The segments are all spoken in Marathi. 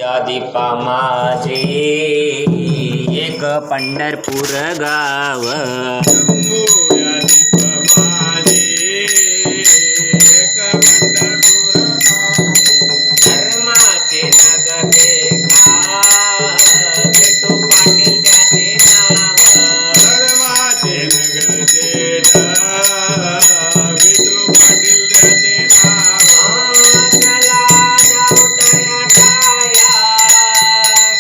या दीपा माझे एक पंढरपूर गाव या दीपा माझे एक पंढरपूर गाव. धर्माचे नग देखा विठू पाटील त्याचे नाव धर्माचे नगर जेठा विठू पाटील त्याचे नाव. चला जाऊ तया ठाया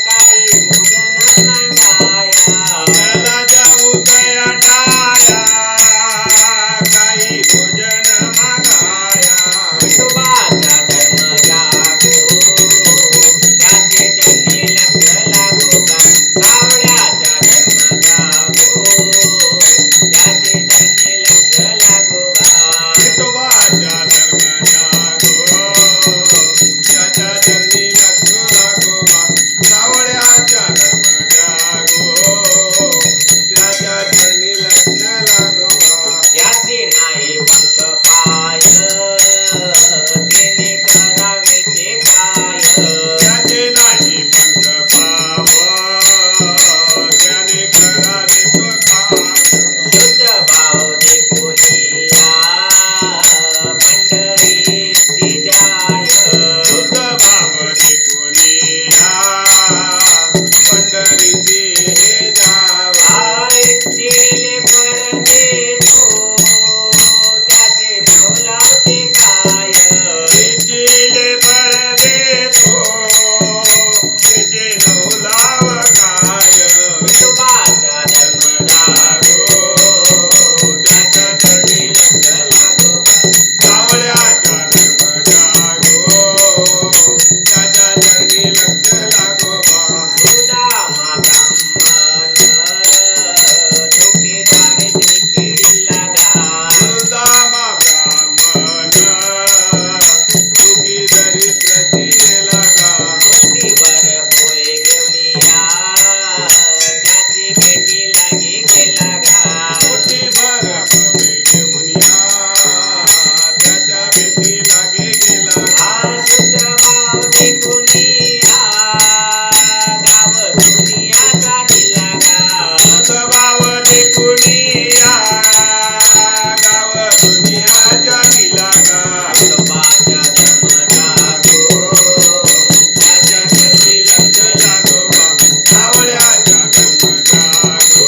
काही भोजन मागाया त्याला जाऊ तया टाया काही भोजन मागाया. विठोबाचा धर्म जागो त्याचे चरणी लक्ष लागो गा सावळ्याचा धर्म जागो त्याचे चरणी लक्ष लागो गा विठोबाचा धर्म जागो त्याच्या चरणी लक्ष लागो बा. सावळ्याचा धर्म जागो त्याच्या चरणी लक्ष लागो बा. त्याचे नाही पंख पाय तेने करावे ते काय त्याचे नाही पंख पाव त्याने करावे तो काय. शुद्ध भाव देखोनी पंढरीची जाय शुद्ध भाव देखुनी पंढरीचे हे जावा. इच्छेले पडते तो त्याचे नाव लावते काय इचिले पडदे तो त्याचे नऊ लाव काय. विठोबाचा धर्म जागो त्याच्या चरणी लक्ष लागो बा. सावळ्याचा धर्म जागो त्याच्या चरणी लक्ष लागो बा. सुदामा ब्राह्मण जोगीदारीची पिढी लागा सुदामा ब्राह्मण दुखी दरिद्रची लागा. मुठीवर पोहे घेऊन या त्याची भेटी लागी गेला गा मुठीभर पवे घेऊन या त्याच्या भेटी लागे गेला. शुद्ध भाव देखून गाव दुनियाचा दिला गा भाव देखून या गाव दुनियाच्या दिला गा. विठोबाचा धर्म जागो त्याच्या चरणी लक्ष लागो बा. सावळ्याचा धर्म जागो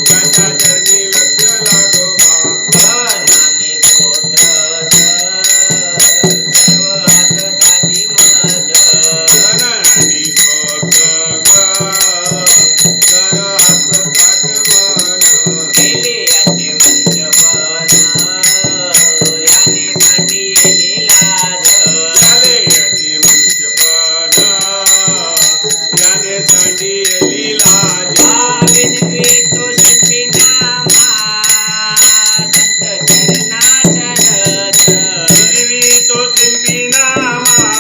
त्याच्या चरणी लक्ष लागो बा. धनाने गोत्र सर्व हातसाठी मज धनानी होत तर हातात मन. गेले याचे मंचपण याने साठी लाज झाले याची मनुष्यपण याने सांडिली लाज. विनवी तो शिल्पी नामा संत चरणाचा रथ विनवी तो शिंपी नामा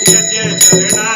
याचे चरणा